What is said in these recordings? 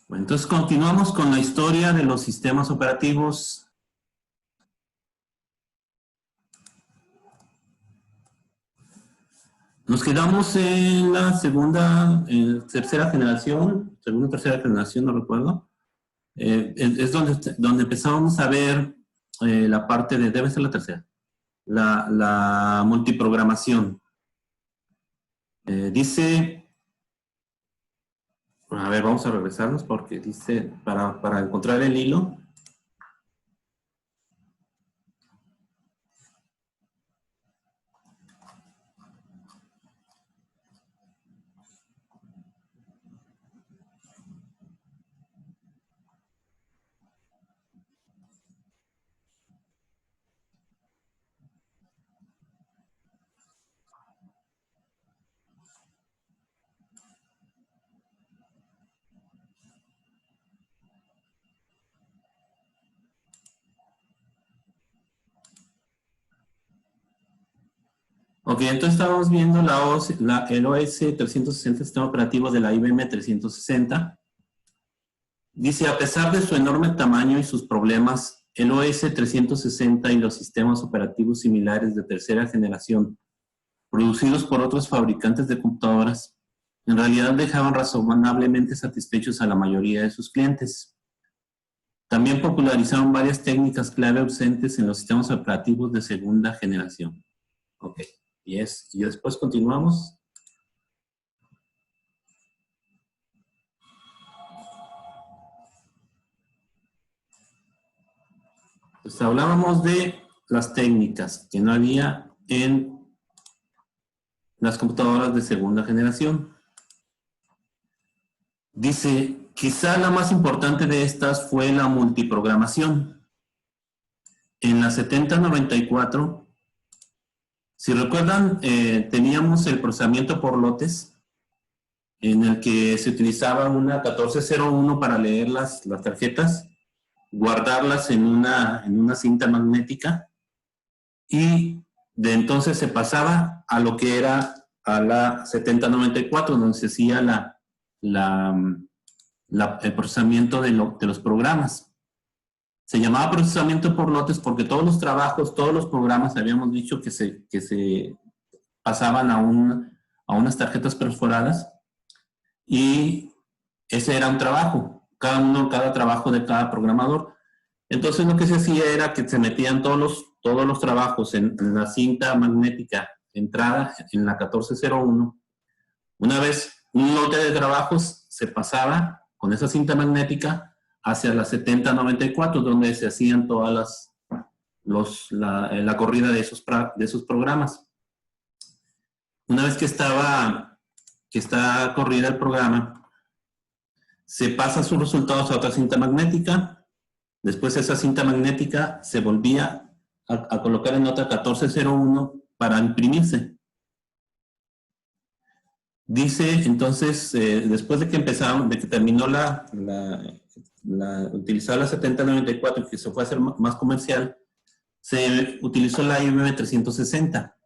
Bueno, entonces continuamos con la historia de los sistemas operativos. Nos quedamos en la tercera generación, tercera generación, no recuerdo. Es donde empezamos a ver la parte de, debe ser la tercera, la multiprogramación. Dice, a ver, vamos a regresarnos porque dice, para encontrar el hilo. Ok, entonces estábamos viendo el OS 360, sistema operativo de la IBM 360. Dice, a pesar de su enorme tamaño y sus problemas, el OS 360 y los sistemas operativos similares de tercera generación, producidos por otros fabricantes de computadoras, en realidad dejaban razonablemente satisfechos a la mayoría de sus clientes. También popularizaron varias técnicas clave ausentes en los sistemas operativos de segunda generación. Ok. Y después continuamos. Pues hablábamos de las técnicas que no había en las computadoras de segunda generación. Dice, quizá la más importante de estas fue la multiprogramación. En la 7094, si recuerdan, teníamos el procesamiento por lotes, en el que se utilizaba una 1401 para leer las tarjetas, guardarlas en una cinta magnética, y de entonces se pasaba a lo que era a la 7094, donde se hacía el procesamiento de los programas. Se llamaba procesamiento por lotes porque todos los trabajos, todos los programas, habíamos dicho que se pasaban a unas tarjetas perforadas, y ese era un trabajo, cada trabajo de cada programador. Entonces lo que se hacía era que se metían todos los trabajos en la cinta magnética entrada en la 1401. Una vez un lote de trabajos se pasaba con esa cinta magnética hacia la 7094, donde se hacían todas la corrida de esos programas. Una vez que está corrida el programa, se pasa sus resultados a otra cinta magnética. Después esa cinta magnética se volvía a colocar en otra 1401 para imprimirse. Dice, entonces, después de que terminó utilizar la 7094 y que se fue a hacer más comercial, se utilizó la IBM 360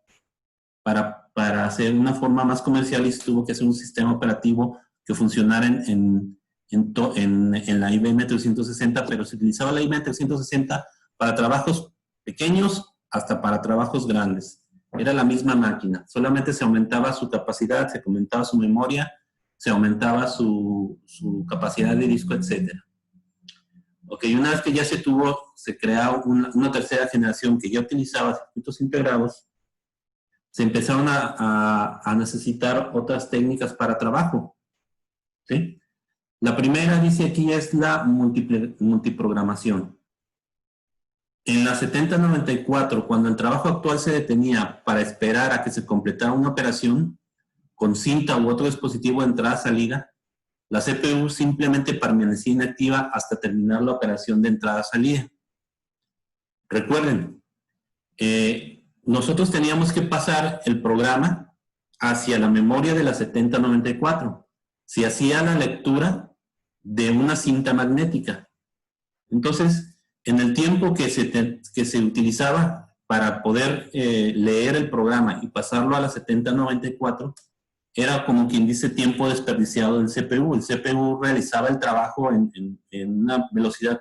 para hacer una forma más comercial, y se tuvo que hacer un sistema operativo que funcionara en la IBM 360, pero se utilizaba la IBM 360 para trabajos pequeños hasta para trabajos grandes. Era la misma máquina, solamente se aumentaba su capacidad, se aumentaba su memoria, se aumentaba su capacidad de disco, etc. Ok, una vez que ya se creaba una tercera generación que ya utilizaba circuitos integrados, se empezaron a necesitar otras técnicas para trabajo. ¿Sí? La primera, dice aquí, es la multiprogramación. En la 7094, cuando el trabajo actual se detenía para esperar a que se completara una operación con cinta u otro dispositivo de entrada-salida, la CPU simplemente permanecía inactiva hasta terminar la operación de entrada-salida. Recuerden, nosotros teníamos que pasar el programa hacia la memoria de la 7094. Se hacía la lectura de una cinta magnética. Entonces, en el tiempo que se utilizaba para poder leer el programa y pasarlo a la 7094, era como quien dice tiempo desperdiciado del CPU. El CPU realizaba el trabajo en una velocidad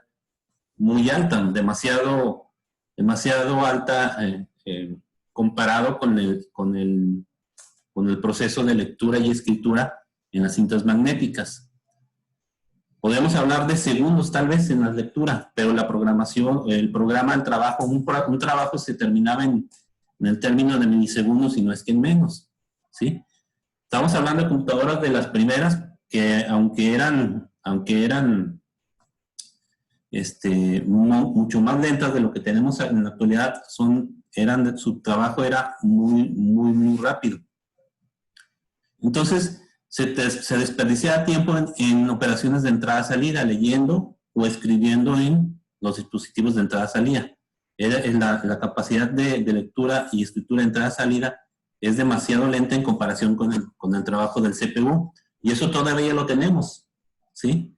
muy alta, demasiado alta comparado con el proceso de lectura y escritura en las cintas magnéticas. Podemos hablar de segundos tal vez en la lectura, pero la programación, el programa, el trabajo, un trabajo se terminaba en el término de milisegundos y no es que en menos, ¿sí? Estamos hablando de computadoras de las primeras que aunque eran mucho más lentas de lo que tenemos en la actualidad, su trabajo era muy rápido. Entonces, se desperdiciaba tiempo en operaciones de entrada-salida, leyendo o escribiendo en los dispositivos de entrada-salida. La capacidad de lectura y escritura de entrada-salida es demasiado lenta en comparación con el trabajo del CPU. Y eso todavía lo tenemos, ¿sí?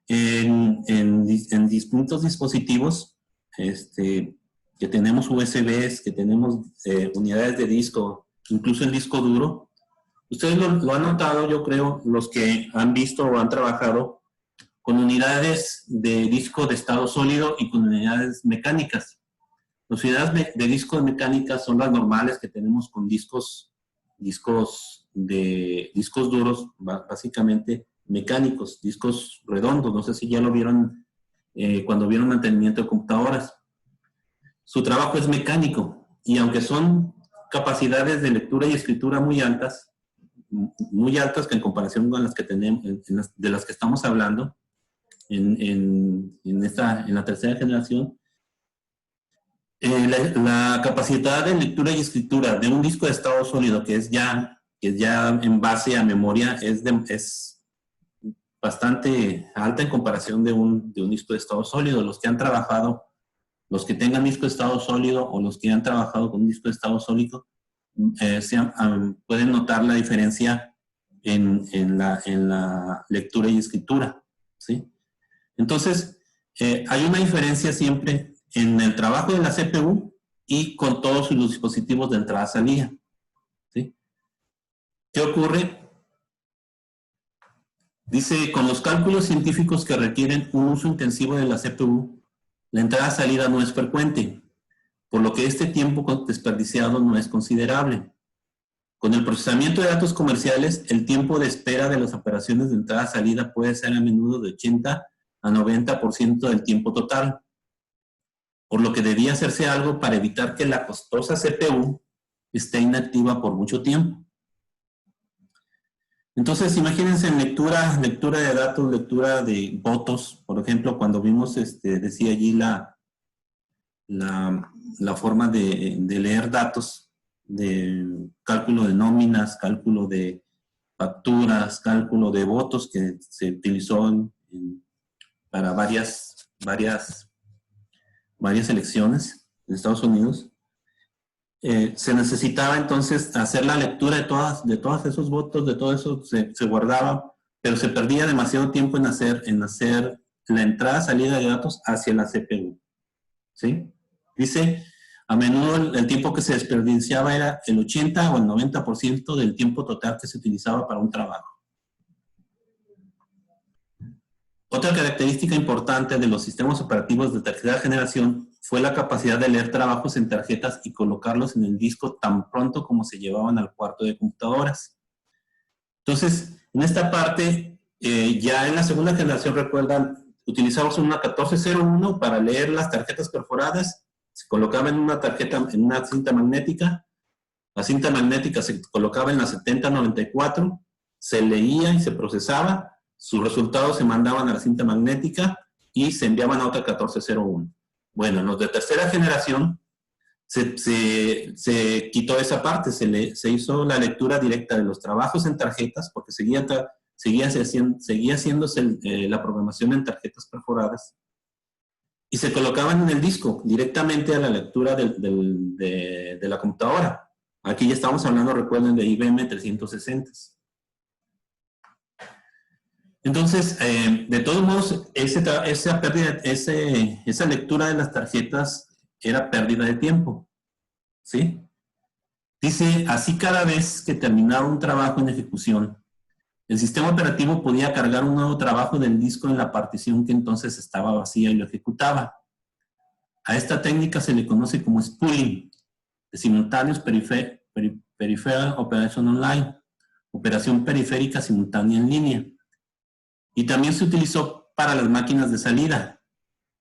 En distintos dispositivos que tenemos USBs, que tenemos unidades de disco, incluso el disco duro. Ustedes lo han notado, yo creo, los que han visto o han trabajado con unidades de disco de estado sólido y con unidades mecánicas. Las unidades de disco mecánicas son las normales que tenemos con discos duros, básicamente mecánicos, discos redondos. No sé si ya lo vieron cuando vieron mantenimiento de computadoras. Su trabajo es mecánico y aunque son capacidades de lectura y escritura muy altas que en comparación con las que tenemos, de las que estamos hablando en la tercera generación, la capacidad de lectura y escritura de un disco de estado sólido que es ya en base a memoria es bastante alta en comparación de un disco de estado sólido. Los que han trabajado, los que tengan disco de estado sólido o los que han trabajado con un disco de estado sólido, pueden notar la diferencia en la lectura y escritura, ¿sí? Entonces, hay una diferencia siempre en el trabajo de la CPU y con todos sus dispositivos de entrada-salida, ¿sí? ¿Qué ocurre? Dice, con los cálculos científicos que requieren un uso intensivo de la CPU, la entrada-salida no es frecuente, por lo que este tiempo desperdiciado no es considerable. Con el procesamiento de datos comerciales, el tiempo de espera de las operaciones de entrada-salida puede ser a menudo de 80 a 90% del tiempo total, por lo que debía hacerse algo para evitar que la costosa CPU esté inactiva por mucho tiempo. Entonces, imagínense en lectura de datos, lectura de votos, por ejemplo, cuando vimos, decía allí la forma de leer datos, de cálculo de nóminas, cálculo de facturas, cálculo de votos que se utilizó para varias elecciones en Estados Unidos. Se necesitaba entonces hacer la lectura de todos esos votos, de todo eso se guardaba, pero se perdía demasiado tiempo en hacer la entrada-salida de datos hacia la CPU, ¿sí? Dice, a menudo el tiempo que se desperdiciaba era el 80 o el 90% del tiempo total que se utilizaba para un trabajo. Otra característica importante de los sistemas operativos de tercera generación fue la capacidad de leer trabajos en tarjetas y colocarlos en el disco tan pronto como se llevaban al cuarto de computadoras. Entonces, en esta parte, ya en la segunda generación, recuerdan, utilizamos una 1401 para leer las tarjetas perforadas, se colocaba en una tarjeta, en una cinta magnética, la cinta magnética se colocaba en la 7094, se leía y se procesaba, sus resultados se mandaban a la cinta magnética y se enviaban a otra 1401. Bueno, en los de tercera generación se quitó esa parte, se hizo la lectura directa de los trabajos en tarjetas, porque seguía haciéndose la programación en tarjetas perforadas, y se colocaban en el disco directamente a la lectura de la computadora. Aquí ya estamos hablando, recuerden, de IBM 360. Entonces, de todos modos, esa lectura de las tarjetas era pérdida de tiempo, ¿sí? Dice, así cada vez que terminaba un trabajo en ejecución, el sistema operativo podía cargar un nuevo trabajo del disco en la partición que entonces estaba vacía y lo ejecutaba. A esta técnica se le conoce como spooling, de simultáneos peripheral operation online, operación periférica simultánea en línea. Y también se utilizó para las máquinas de salida.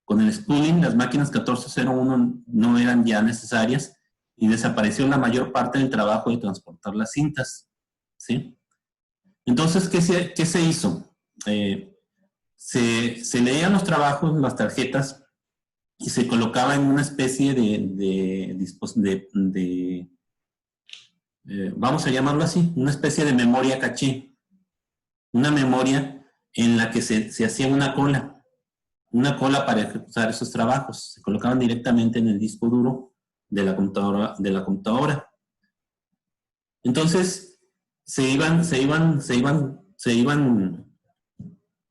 Con el spooling, las máquinas 1401 no eran ya necesarias y desapareció la mayor parte del trabajo de transportar las cintas, ¿sí? Entonces, ¿qué se hizo? Se leían los trabajos, las tarjetas, y se colocaba en una especie vamos a llamarlo así, una especie de memoria caché. Una memoria en la que se hacía una cola para ejecutar esos trabajos. Se colocaban directamente en el disco duro de la computadora. Entonces, se iban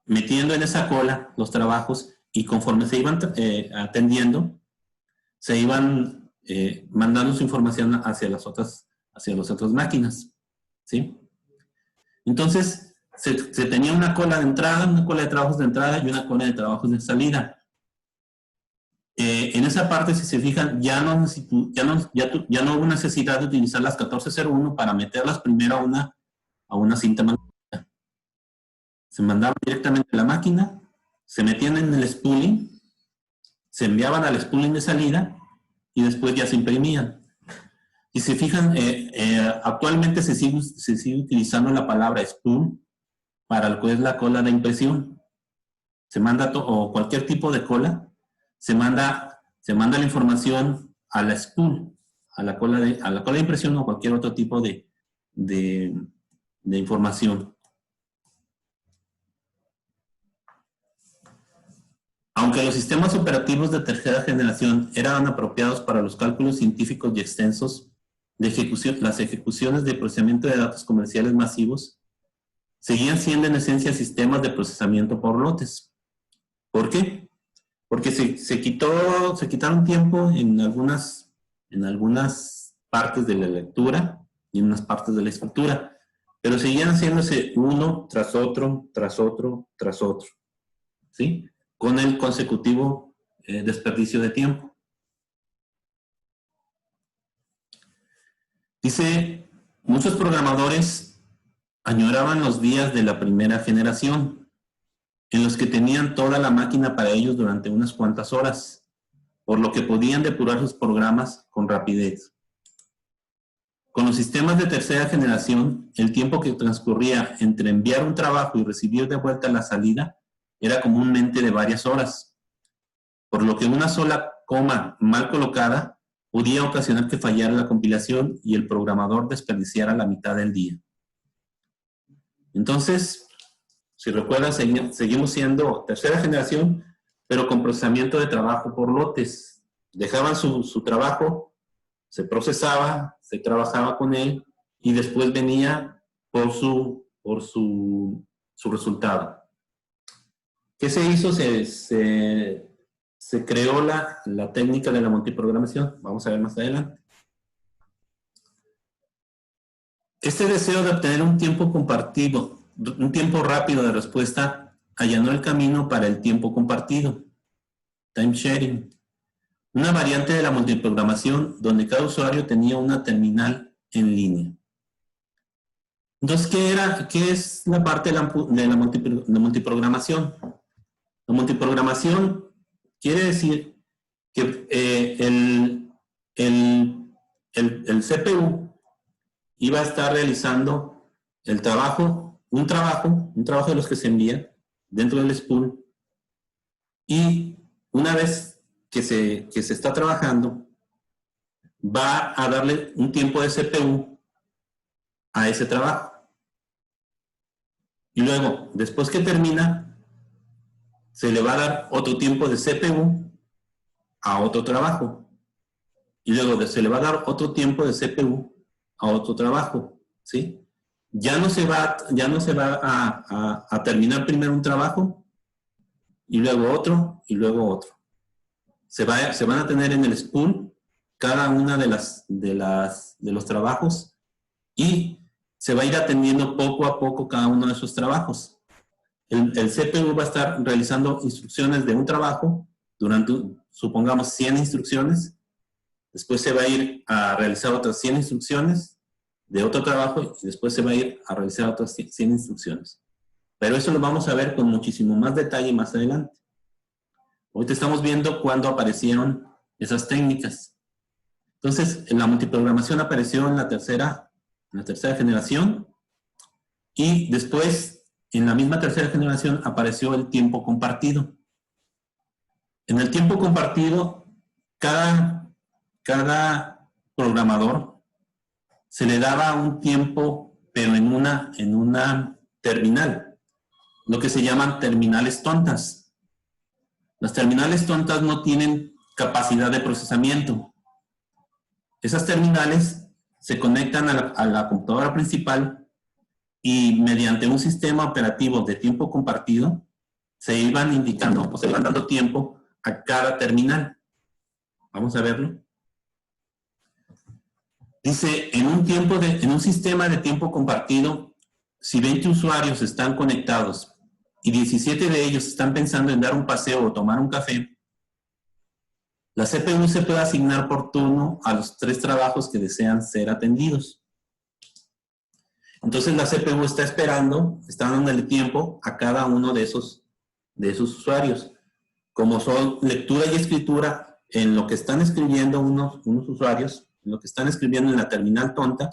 metiendo en esa cola los trabajos y conforme se iban atendiendo, se iban mandando su información hacia las otras máquinas, ¿sí? Entonces, se tenía una cola de entrada, una cola de trabajos de entrada y una cola de trabajos de salida. En esa parte, si se fijan, ya no hubo necesidad de utilizar las 1401 para meterlas primero a una cinta magnética. Se mandaban directamente a la máquina, se metían en el spooling, se enviaban al spooling de salida y después ya se imprimían. Y se fijan, actualmente se sigue utilizando la palabra spool para lo que es la cola de impresión. Se manda, o cualquier tipo de cola, se manda la información a la spool, a la cola de impresión o cualquier otro tipo de información. Aunque los sistemas operativos de tercera generación eran apropiados para los cálculos científicos y extensos, las ejecuciones de procesamiento de datos comerciales masivos seguían siendo en esencia sistemas de procesamiento por lotes. ¿Por qué? Porque se quitaron tiempo en algunas partes de la lectura y en unas partes de la escritura, pero seguían haciéndose uno tras otro, tras otro, tras otro, ¿sí? Con el consecutivo desperdicio de tiempo. Dice, muchos programadores añoraban los días de la primera generación, en los que tenían toda la máquina para ellos durante unas cuantas horas, por lo que podían depurar sus programas con rapidez. Con los sistemas de tercera generación, el tiempo que transcurría entre enviar un trabajo y recibir de vuelta la salida era comúnmente de varias horas, por lo que una sola coma mal colocada podía ocasionar que fallara la compilación y el programador desperdiciara la mitad del día. Entonces, si recuerdan, seguimos siendo tercera generación, pero con procesamiento de trabajo por lotes. Dejaban su trabajo, se procesaba, se trabajaba con él y después venía por su resultado. ¿Qué se hizo? Se creó la técnica de la multiprogramación. Vamos a ver más adelante. Este deseo de obtener un tiempo compartido, un tiempo rápido de respuesta, allanó el camino para el tiempo compartido, time sharing, una variante de la multiprogramación donde cada usuario tenía una terminal en línea. Entonces, ¿qué es la parte de la multiprogramación? La multiprogramación quiere decir que el CPU iba a estar realizando el trabajo, un trabajo de los que se envía dentro del spool, y una vez que se está trabajando, va a darle un tiempo de CPU a ese trabajo. Y luego, después que termina, se le va a dar otro tiempo de CPU a otro trabajo. Y luego se le va a dar otro tiempo de CPU a otro trabajo, ¿sí? Ya no se va a terminar primero un trabajo y luego otro y luego otro. Se van a tener en el spool cada una de los trabajos y se va a ir atendiendo poco a poco cada uno de esos trabajos. El CPU va a estar realizando instrucciones de un trabajo durante, supongamos, 100 instrucciones. Después se va a ir a realizar otras 100 instrucciones de otro trabajo y después se va a ir a realizar otras 100 instrucciones. Pero eso lo vamos a ver con muchísimo más detalle más adelante. Ahorita estamos viendo cuándo aparecieron esas técnicas. Entonces, la multiprogramación apareció en la tercera generación y después, en la misma tercera generación, apareció el tiempo compartido. En el tiempo compartido, cada programador se le daba un tiempo, pero en una terminal, lo que se llaman terminales tontas. Las terminales tontas no tienen capacidad de procesamiento. Esas terminales se conectan a la computadora principal y mediante un sistema operativo de tiempo compartido se iban indicando o se iban dando tiempo a cada terminal. Vamos a verlo. Dice, en un sistema de tiempo compartido, si 20 usuarios están conectados y 17 de ellos están pensando en dar un paseo o tomar un café, la CPU se puede asignar por turno a los 3 trabajos que desean ser atendidos. Entonces la CPU está esperando, está dándole tiempo a cada uno de esos usuarios. Como son lectura y escritura, en lo que están escribiendo unos usuarios, en lo que están escribiendo en la terminal tonta,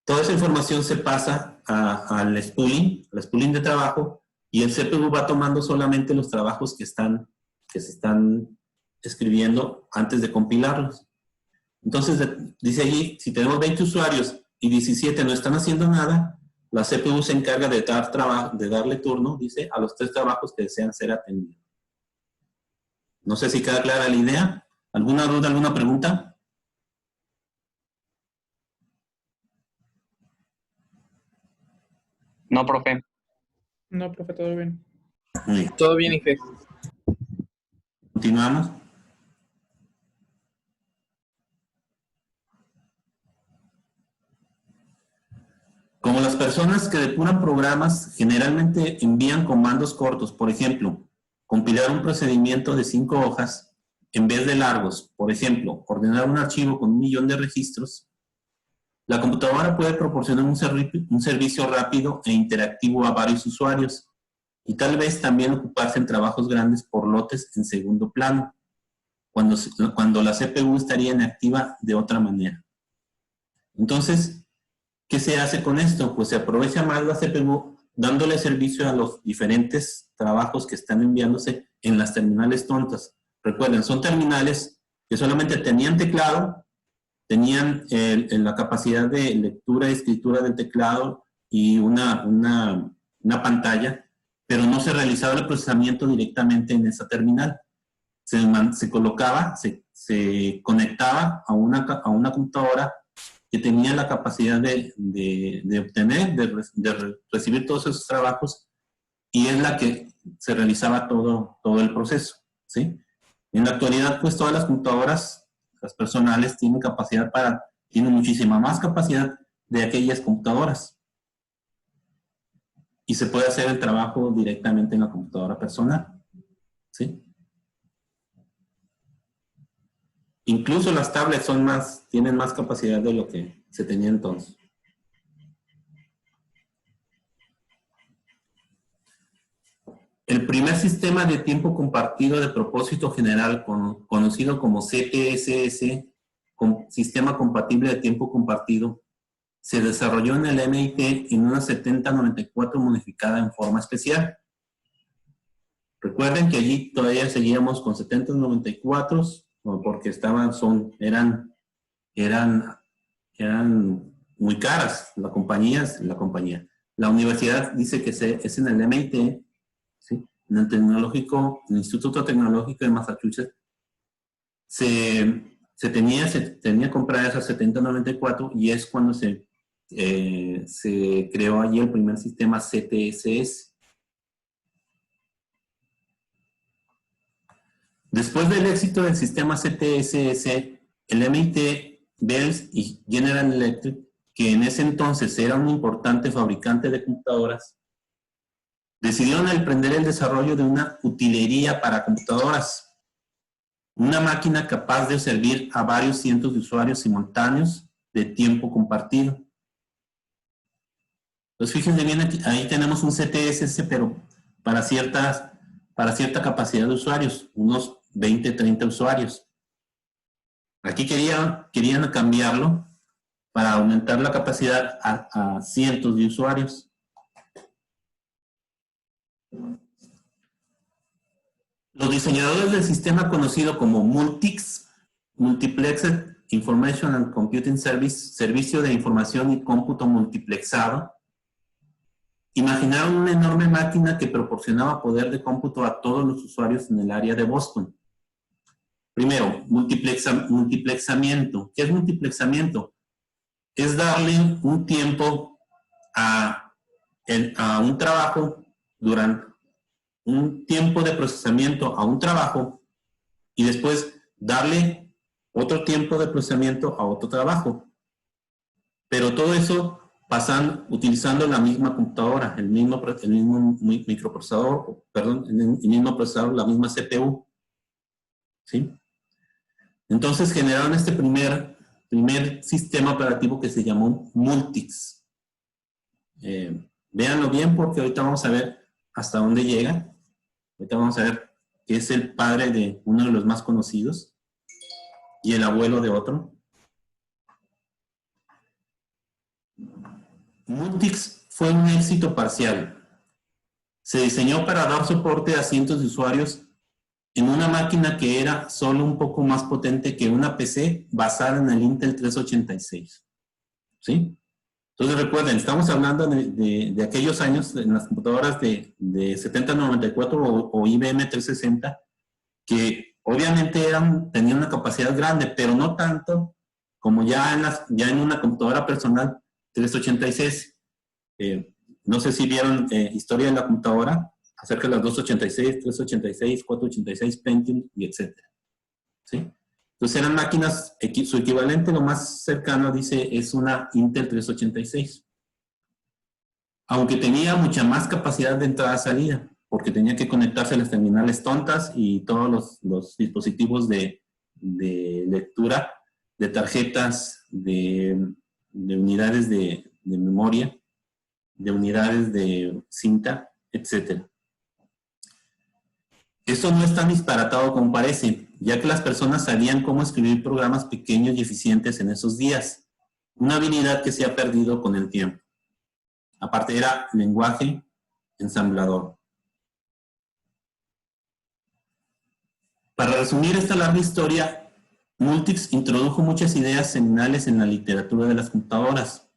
toda esa información se pasa al spooling de trabajo, y el CPU va tomando solamente los trabajos que se están escribiendo antes de compilarlos. Entonces, dice allí, si tenemos 20 usuarios y 17 no están haciendo nada, la CPU se encarga de darle turno, dice, a los 3 trabajos que desean ser atendidos. No sé si queda clara la idea. ¿Alguna duda, alguna pregunta? No, profe. No, profe, todo bien. Muy bien. Todo bien, Ife. Continuamos. Como las personas que depuran programas generalmente envían comandos cortos, por ejemplo, compilar un procedimiento de 5 hojas en vez de largos, por ejemplo, ordenar un archivo con 1 millón de registros, la computadora puede proporcionar un servicio rápido e interactivo a varios usuarios y tal vez también ocuparse en trabajos grandes por lotes en segundo plano, cuando la CPU estaría inactiva de otra manera. Entonces, ¿qué se hace con esto? Pues se aprovecha más la CPU dándole servicio a los diferentes trabajos que están enviándose en las terminales tontas. Recuerden, son terminales que solamente tenían teclado, tenían la capacidad de lectura y escritura del teclado y una pantalla, pero no se realizaba el procesamiento directamente en esa terminal. Se colocaba, se conectaba a una computadora que tenía la capacidad de obtener, de recibir todos esos trabajos, y es la que se realizaba todo el proceso, ¿sí? En la actualidad, pues todas las computadoras, las personales, tienen muchísima más capacidad de aquellas computadoras. Y se puede hacer el trabajo directamente en la computadora personal, ¿sí? Incluso las tablets tienen más capacidad de lo que se tenía entonces. El primer sistema de tiempo compartido de propósito general, conocido como CTSS, Sistema Compatible de Tiempo Compartido, se desarrolló en el MIT en una 7094 modificada en forma especial. Recuerden que allí todavía seguíamos con 7094 porque eran muy caras la compañía. La universidad dice que es en el MIT, ¿sí? En el Instituto Tecnológico de Massachusetts, se tenía comprada esa 7094 y es cuando se creó allí el primer sistema CTSS. Después del éxito del sistema CTSS, el MIT, Bell y General Electric, que en ese entonces era un importante fabricante de computadoras, decidieron emprender el desarrollo de una utilería para computadoras, una máquina capaz de servir a varios cientos de usuarios simultáneos de tiempo compartido. Entonces, fíjense bien, aquí, ahí tenemos un CTSS, pero para cierta capacidad de usuarios, unos 20, 30 usuarios. Aquí querían cambiarlo para aumentar la capacidad a cientos de usuarios. Los diseñadores del sistema conocido como Multics, Multiplexed Information and Computing Service, servicio de información y cómputo multiplexado, imaginaron una enorme máquina que proporcionaba poder de cómputo a todos los usuarios en el área de Boston. Primero, multiplexamiento. ¿Qué es multiplexamiento? Es darle un tiempo a un trabajo, durante un tiempo de procesamiento a un trabajo y después darle otro tiempo de procesamiento a otro trabajo. Pero todo eso utilizando la misma computadora, el mismo microprocesador, perdón, el mismo procesador, la misma CPU. ¿Sí? Entonces generaron este primer sistema operativo que se llamó Multics. Véanlo bien porque ahorita vamos a ver hasta dónde llega. Ahorita vamos a ver que es el padre de uno de los más conocidos y el abuelo de otro. Multics fue un éxito parcial. Se diseñó para dar soporte a cientos de usuarios en una máquina que era solo un poco más potente que una PC basada en el Intel 386. ¿Sí? Entonces recuerden, estamos hablando de aquellos años en las computadoras de 7094 o IBM 360, que obviamente tenían una capacidad grande, pero no tanto como ya en una computadora personal 386. No sé si vieron historia de la computadora acerca de las 286, 386, 486, Pentium y etcétera. ¿Sí? Entonces eran máquinas, su equivalente lo más cercano, dice, es una Intel 386. Aunque tenía mucha más capacidad de entrada-salida, porque tenía que conectarse a las terminales tontas y todos los dispositivos de lectura de tarjetas, de unidades de memoria, de unidades de cinta, etc. Esto no es tan disparatado como parece, ya que las personas sabían cómo escribir programas pequeños y eficientes en esos días, una habilidad que se ha perdido con el tiempo. Aparte era lenguaje ensamblador. Para resumir esta larga historia, Multics introdujo muchas ideas seminales en la literatura de las computadoras,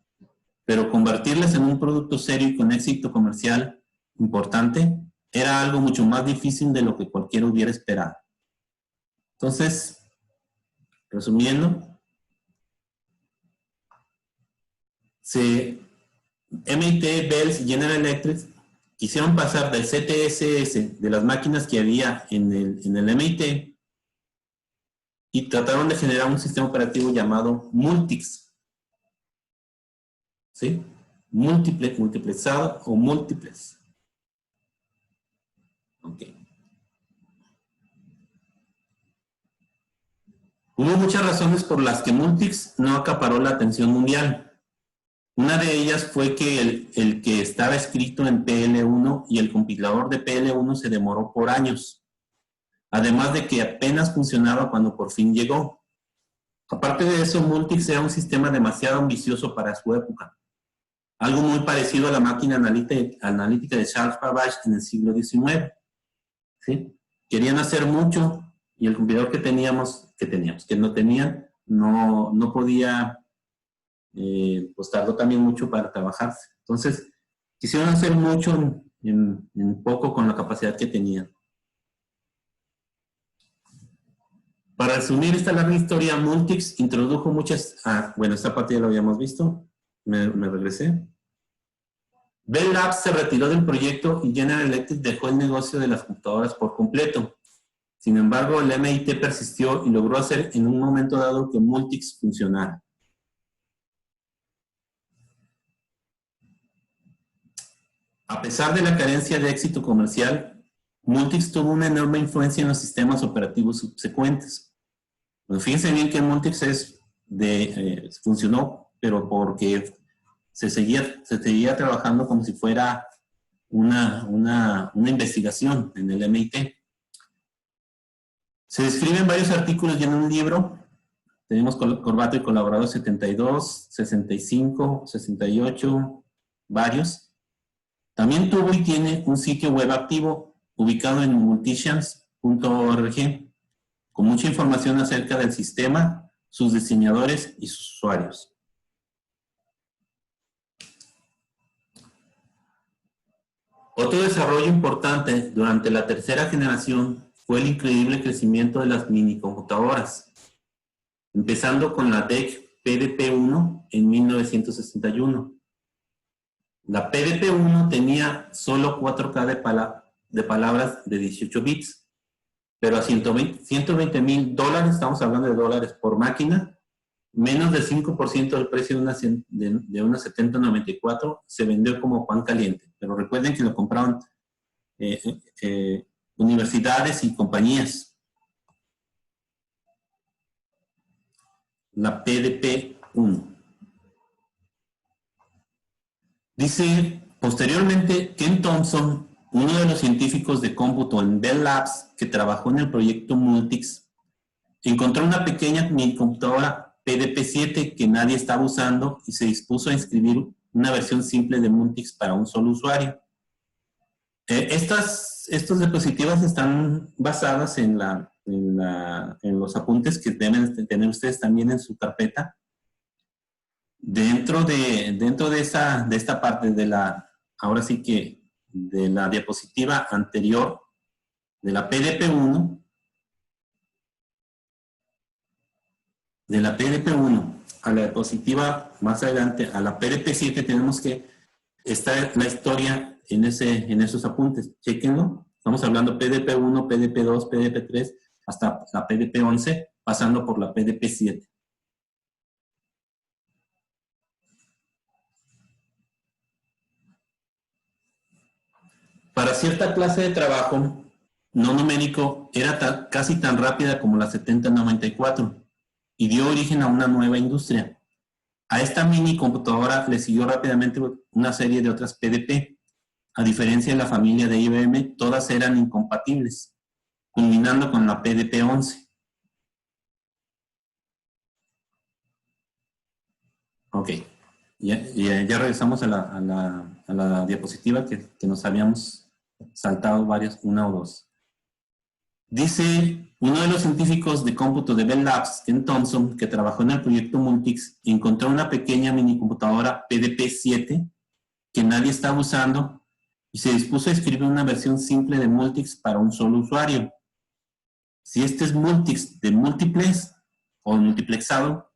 pero convertirlas en un producto serio y con éxito comercial importante era algo mucho más difícil de lo que cualquiera hubiera esperado. Entonces, resumiendo, MIT, Bell y General Electric quisieron pasar del CTSS, de las máquinas que había en el MIT, y trataron de generar un sistema operativo llamado Multics. ¿Sí? Multiplexado o múltiples. Ok. Hubo muchas razones por las que Multics no acaparó la atención mundial. Una de ellas fue que el que estaba escrito en PL1 y el compilador de PL1 se demoró por años. Además de que apenas funcionaba cuando por fin llegó. Aparte de eso, Multics era un sistema demasiado ambicioso para su época. Algo muy parecido a la máquina analítica de Charles Babbage en el siglo XIX. ¿Sí? Querían hacer mucho y el compilador que no tenían, no podía, pues tardó también mucho para trabajarse. Entonces, quisieron hacer mucho en poco con la capacidad que tenían. Para resumir esta larga historia, Multics introdujo muchas... bueno, esta parte ya lo habíamos visto. Me regresé. Bell Labs se retiró del proyecto y General Electric dejó el negocio de las computadoras por completo. Sin embargo, el MIT persistió y logró hacer en un momento dado que Multics funcionara. A pesar de la carencia de éxito comercial, Multics tuvo una enorme influencia en los sistemas operativos subsecuentes. Bueno, fíjense bien que Multics funcionó, pero porque se seguía trabajando como si fuera una investigación en el MIT. Se describen varios artículos y en un libro. Tenemos Corbato y Colaborador 72, 65, 68, varios. También tuvo y tiene un sitio web activo ubicado en multicians.org con mucha información acerca del sistema, sus diseñadores y sus usuarios. Otro desarrollo importante durante la tercera generación fue el increíble crecimiento de las minicomputadoras, empezando con la DEC PDP-1 en 1961. La PDP-1 tenía solo 4K de palabras de 18 bits, pero a $120,000, estamos hablando de dólares por máquina, menos del 5% del precio de una 7094 se vendió como pan caliente. Pero recuerden que lo compraron universidades y compañías. La PDP-1. Dice, posteriormente, Ken Thompson, uno de los científicos de cómputo en Bell Labs que trabajó en el proyecto Multics, encontró una pequeña minicomputadora PDP-7 que nadie estaba usando y se dispuso a escribir una versión simple de Multics para un solo usuario. Estas diapositivas están basadas en los apuntes que deben tener ustedes también en su carpeta. Dentro de esta parte ahora sí que de la diapositiva anterior de la PDP-1, a la diapositiva más adelante, a la PDP-7, tenemos que está la historia en esos apuntes. Chequenlo. Estamos hablando PDP-1, PDP-2, PDP-3, hasta la PDP-11, pasando por la PDP-7. Para cierta clase de trabajo no numérico era casi tan rápida como la 7094 y dio origen a una nueva industria. A esta mini computadora le siguió rápidamente una serie de otras PDP. A diferencia de la familia de IBM, todas eran incompatibles, culminando con la PDP-11. Ok, ya regresamos a la diapositiva que nos habíamos saltado una o dos. Dice uno de los científicos de cómputo de Bell Labs, Ken Thompson, que trabajó en el proyecto Multics, encontró una pequeña minicomputadora PDP-7 que nadie estaba usando y se dispuso a escribir una versión simple de Multics para un solo usuario. Si este es Multics de múltiples o multiplexado,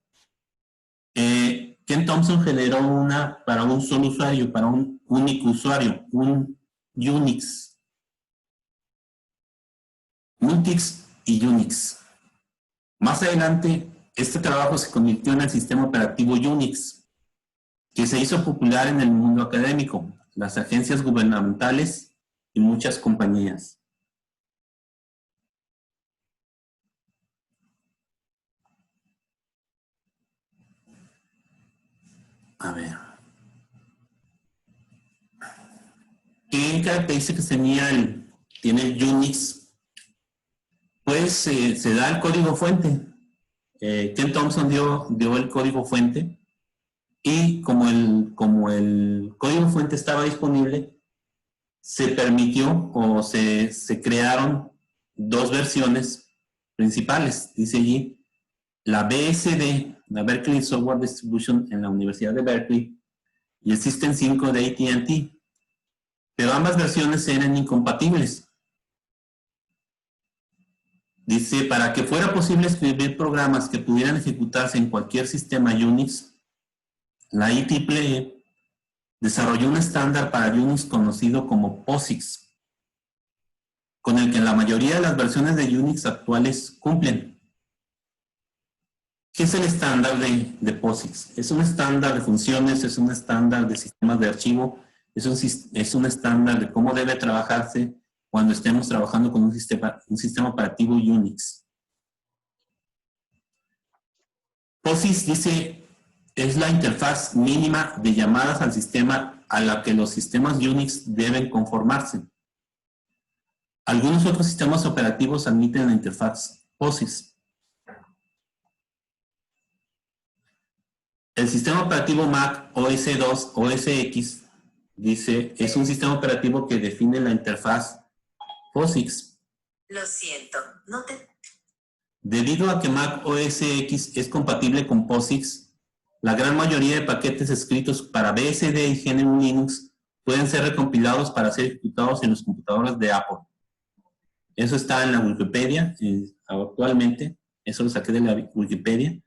Ken Thompson generó una para un solo usuario, para un único usuario, un Unix. Multics y Unix. Más adelante, este trabajo se convirtió en el sistema operativo Unix, que se hizo popular en el mundo académico, las agencias gubernamentales y muchas compañías. A ver. ¿Qué características tiene el Unix? Pues se da el código fuente. Ken Thompson dio el código fuente y como el código fuente estaba disponible, se permitió o se crearon dos versiones principales. Dice allí la BSD, la Berkeley Software Distribution en la Universidad de Berkeley, y el System 5 de AT&T. Pero ambas versiones eran incompatibles. Dice, para que fuera posible escribir programas que pudieran ejecutarse en cualquier sistema Unix, la IEEE desarrolló un estándar para Unix conocido como POSIX. con el que la mayoría de las versiones de Unix actuales cumplen. ¿Qué es el estándar de POSIX? Es un estándar de funciones, es un estándar de sistemas de archivo, es un estándar de cómo debe trabajarse cuando estemos trabajando con un sistema operativo Unix. POSIX dice, es la interfaz mínima de llamadas al sistema a la que los sistemas Unix deben conformarse. Algunos otros sistemas operativos admiten la interfaz POSIX. El sistema operativo Mac OS II OS X dice, es un sistema operativo que define la interfaz POSIX. Lo siento, no te... Debido a que Mac OS X es compatible con POSIX, la gran mayoría de paquetes escritos para BSD y GNU Linux pueden ser recompilados para ser ejecutados en los computadores de Apple. Eso está en la Wikipedia actualmente, eso lo saqué de la Wikipedia.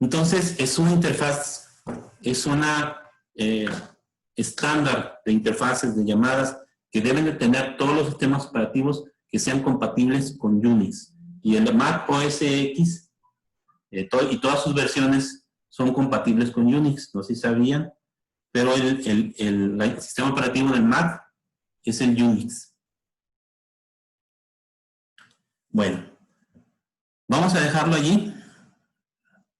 Entonces, es una interfaz, es una estándar de interfaces de llamadas que deben de tener todos los sistemas operativos que sean compatibles con Unix. Y el Mac OS X y todas sus versiones son compatibles con Unix, no sé si sabían, pero el sistema operativo del Mac es el Unix. Bueno, vamos a dejarlo allí.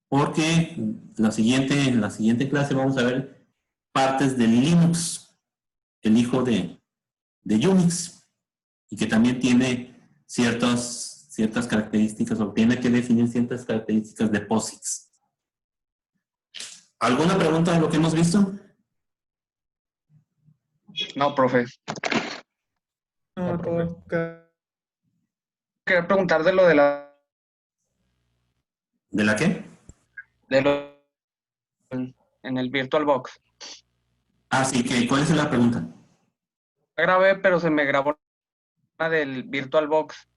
Porque en la siguiente clase vamos a ver partes del Linux, el hijo de Unix, y que también tiene ciertas características, o tiene que definir ciertas características de POSIX. ¿Alguna pregunta de lo que hemos visto? No, profe. No, todo. Quería preguntar de lo de la... ¿De la qué? De lo en el VirtualBox. Ah, sí, ¿cuál es la pregunta? Grabé, pero se me grabó la del VirtualBox,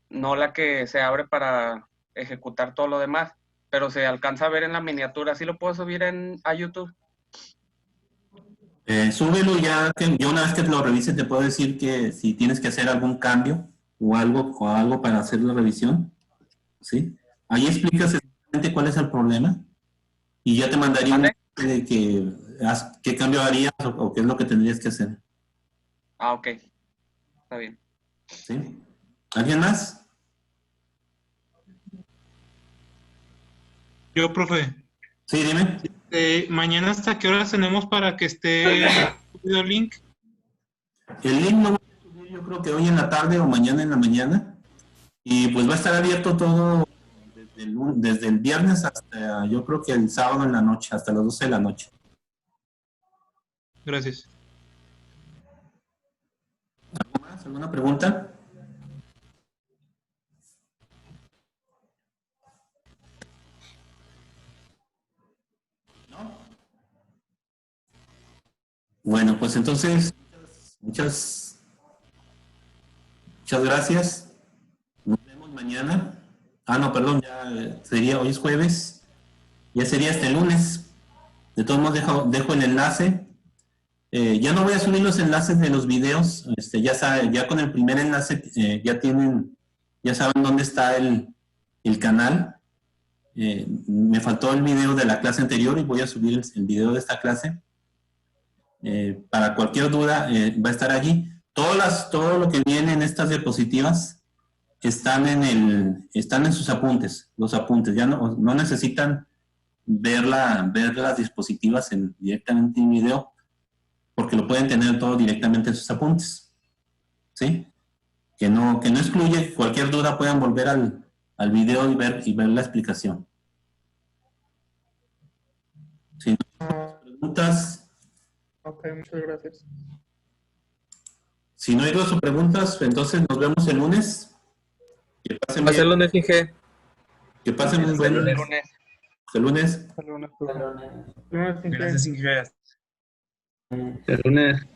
no la que se abre para ejecutar todo lo demás, pero se alcanza a ver en la miniatura. ¿Sí lo puedo subir a YouTube? Súbelo ya, yo una vez que lo revises te puedo decir que si tienes que hacer algún cambio o algo para hacer la revisión, ¿sí? Ahí explicas exactamente cuál es el problema y ya te mandaría un de qué cambio harías o qué es lo que tendrías que hacer. Ah, ok. Está bien. ¿Sí? ¿Alguien más? Yo, profe. Sí, dime. Mañana hasta qué horas tenemos para que esté subido el link. El link lo voy a subir yo creo que hoy en la tarde o mañana en la mañana. Y pues va a estar abierto todo desde el viernes hasta yo creo que el sábado en la noche, hasta las 12 de la noche. Gracias. ¿Algo más? ¿Alguna pregunta? ¿No? Bueno, pues entonces, muchas gracias. Nos vemos mañana. Ah, no, perdón, ya sería, hoy es jueves. Ya sería hasta el lunes. De todos modos, dejo el enlace. Ya no voy a subir los enlaces de los videos. Ya con el primer enlace ya saben dónde está el canal. Me faltó el video de la clase anterior y voy a subir el video de esta clase. Para cualquier duda, va a estar allí. Todo lo que viene en estas diapositivas están en sus apuntes. Los apuntes. Ya no necesitan ver las diapositivas directamente en video, porque lo pueden tener todo directamente en sus apuntes. ¿Sí? Que no excluye cualquier duda, puedan volver al video y ver la explicación. Si no hay preguntas. Ok, muchas gracias. Si no hay dudas o preguntas, entonces nos vemos el lunes. Que pasen Hasta el lunes, Inge. Que pasen un buen lunes. el lunes. Hasta lunes. Gracias, Inge. Hasta el lunes.